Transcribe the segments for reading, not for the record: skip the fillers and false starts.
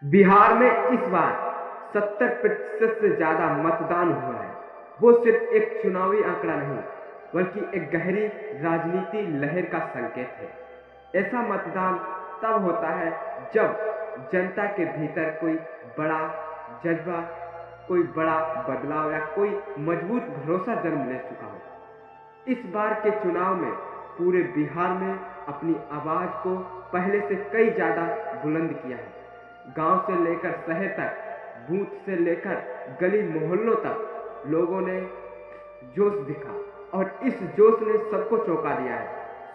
बिहार में इस बार 70% से ज्यादा मतदान हुआ है। वो सिर्फ एक चुनावी आंकड़ा नहीं, बल्कि एक गहरी राजनीति लहर का संकेत है। ऐसा मतदान तब होता है जब जनता के भीतर कोई बड़ा जज्बा, कोई बड़ा बदलाव या कोई मजबूत भरोसा जन्म ले चुका हो। इस बार के चुनाव में पूरे बिहार में अपनी आवाज को पहले से कई ज्यादा बुलंद किया है। गांव से लेकर शहर तक, बूथ से लेकर गली मोहल्लों तक लोगों ने जोश दिखा और इस जोश ने सबको चौंका दिया है।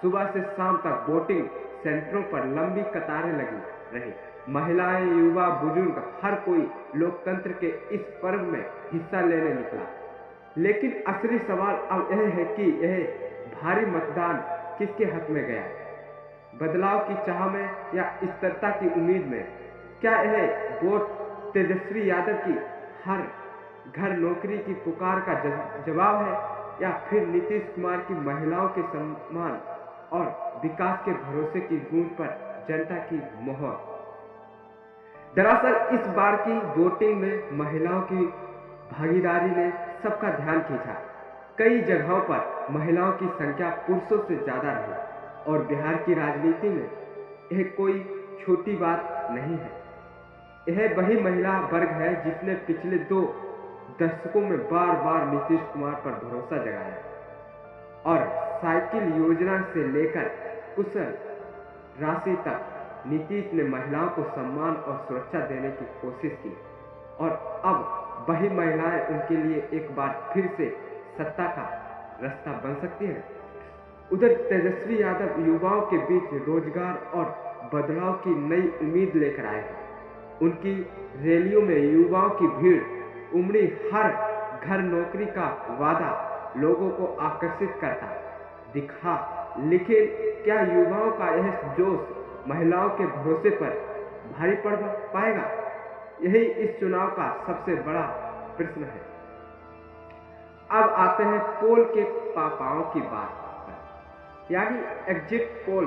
सुबह से शाम तक वोटिंग सेंटरों पर लंबी कतारें लगी रही। महिलाएं, युवा, बुजुर्ग, हर कोई लोकतंत्र के इस पर्व में हिस्सा लेने निकला। लेकिन असली सवाल अब यह है कि यह भारी मतदान किसके हक में गया? बदलाव की चाह में या स्थिरता की उम्मीद में? क्या यह वोट तेजस्वी यादव की हर घर नौकरी की पुकार का जवाब है, या फिर नीतीश कुमार की महिलाओं के सम्मान और विकास के भरोसे की गूंज पर जनता की मोहर? दरअसल इस बार की वोटिंग में महिलाओं की भागीदारी ने सबका ध्यान खींचा। कई जगहों पर महिलाओं की संख्या पुरुषों से ज्यादा रही और बिहार की राजनीति में यह कोई छोटी बात नहीं है। यह वही महिला वर्ग है जिसने पिछले 2 दशकों में बार बार नीतीश कुमार पर भरोसा जगाया और साइकिल योजना से लेकर कुशल राशि तक नीतीश ने महिलाओं को सम्मान और सुरक्षा देने की कोशिश की और अब वही महिलाएं उनके लिए एक बार फिर से सत्ता का रास्ता बन सकती हैं। उधर तेजस्वी यादव युवाओं के बीच रोजगार और बदलाव की नई उम्मीद लेकर आए हैं। उनकी रैलियों में युवाओं की भीड़ उमड़ी, हर घर नौकरी का वादा लोगों को आकर्षित करता दिखा। लेकिन क्या युवाओं का यह जोश महिलाओं के भरोसे पर भारी पड़ पाएगा? यही इस चुनाव का सबसे बड़ा प्रश्न है। अब आते हैं पोल के पापाओं की बात पर, यानी एग्जिट पोल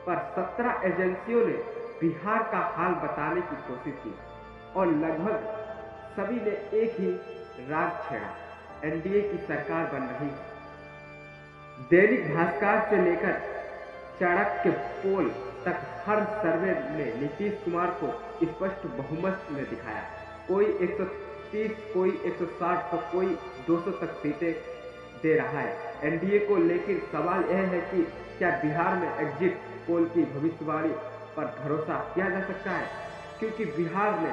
पर 17 एजेंसियों ने बिहार का हाल बताने की कोशिश की और लगभग सभी ने एक ही राग छेड़ा, एनडीए की सरकार बन रही है। दैनिक भास्कर से लेकर चाणक्य पोल तक हर सर्वे ने नीतीश कुमार को स्पष्ट बहुमत में दिखाया। कोई 130, कोई 160 तो कोई 200 तक सीटें दे रहा है एनडीए को। लेकिन सवाल यह है कि क्या बिहार में एग्जिट पोल की भविष्यवाणी पर भरोसा किया जा सकता है? क्योंकि बिहार ने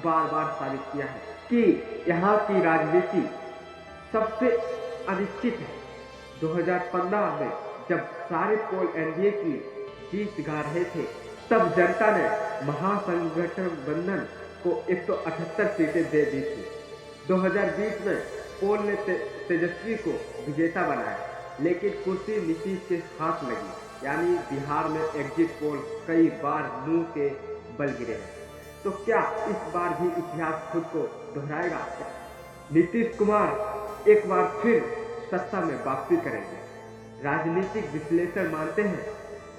बार बार साबित किया है कि यहाँ की राजनीति सबसे अनिश्चित है। 2015 में जब सारे पोल एनडीए की जीत गा रहे थे, तब जनता ने महागठबंधन को 178 सीटें दे दी थी। 2020 में पोल ने तेजस्वी को विजेता बनाया, लेकिन कुर्सी नीतीश के हाथ लगी। यानी बिहार में एग्जिट पोल कई बार मुंह के बल गिरे हैं। तो क्या इस बार भी इतिहास खुद को दोहराएगा? नीतीश कुमार एक बार फिर सत्ता में वापसी करेंगे? राजनीतिक विश्लेषक मानते हैं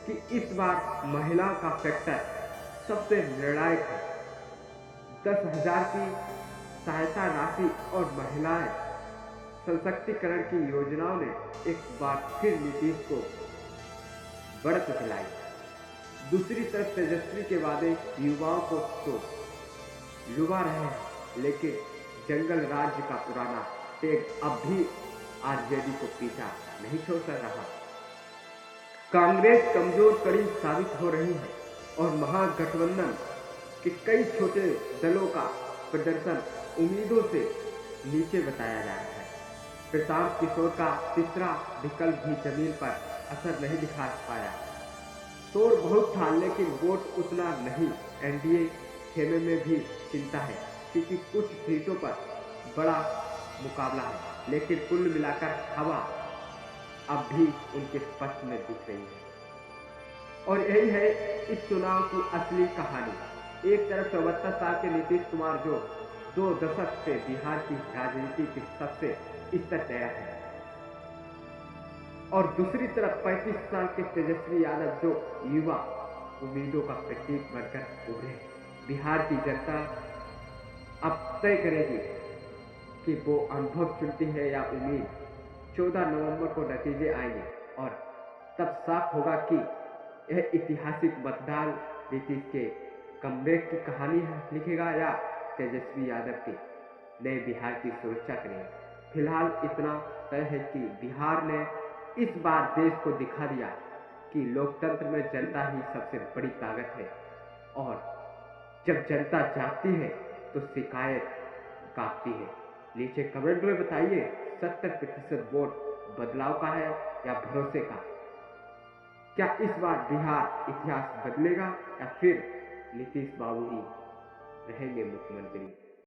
कि इस बार महिलाओं का फैक्टर सबसे निर्णायक है। 10,000 की सहायता राशि और महिलाएं सशक्तिकरण की योजनाओं ने एक बार फिर नीतीश को बढ़त दिलाई। दूसरी तरफ तेजस्वी के वादे युवाओं को तो लुभा रहे हैं, लेकिन जंगल राज्य का पुराना टेग अब भी आरजेडी को पीछा नहीं छोड़ रहा। कांग्रेस कमजोर कड़ी साबित हो रही है और महागठबंधन के कई छोटे दलों का प्रदर्शन उम्मीदों से नीचे बताया जा रहा है। प्रशांत किशोर का तीसरा विकल्प भी जमीन पर असर नहीं दिखा पाया। शोर बहुत था, लेकिन वोट उतना नहीं। एनडीए खेमे में भी चिंता है, क्योंकि कुछ सीटों पर बड़ा मुकाबला है, लेकिन कुल मिलाकर हवा अब भी उनके पक्ष में दिख रही है। और यही है इस चुनाव की असली कहानी। एक तरफ 74 साल के नीतीश कुमार, जो 2 दशक से बिहार की राजनीति की सबसे स्तर तैयार है, और दूसरी तरफ 35 साल के तेजस्वी यादव, जो युवा उम्मीदों का प्रतीक बनकर उभरे। बिहार की जनता अब तय करेगी कि वो अनुभव चुनती है या उम्मीद। 14 नवंबर को नतीजे आएंगे और तब साफ होगा कि यह ऐतिहासिक मतदान नीतीश के कमबैक की कहानी लिखेगा या तेजस्वी यादव के नए बिहार की सुरक्षा करेगा। फिलहाल इतना तय है कि बिहार ने इस बार देश को दिखा दिया कि लोकतंत्र में जनता ही सबसे बड़ी ताकत है और जब जनता जागती है तो शिकायत काटती है। नीचे कमेंट में बताइए 70% वोट बदलाव का है या भरोसे का। क्या इस बार बिहार इतिहास बदलेगा या फिर नीतीश बाबू ही रहेंगे मुख्यमंत्री।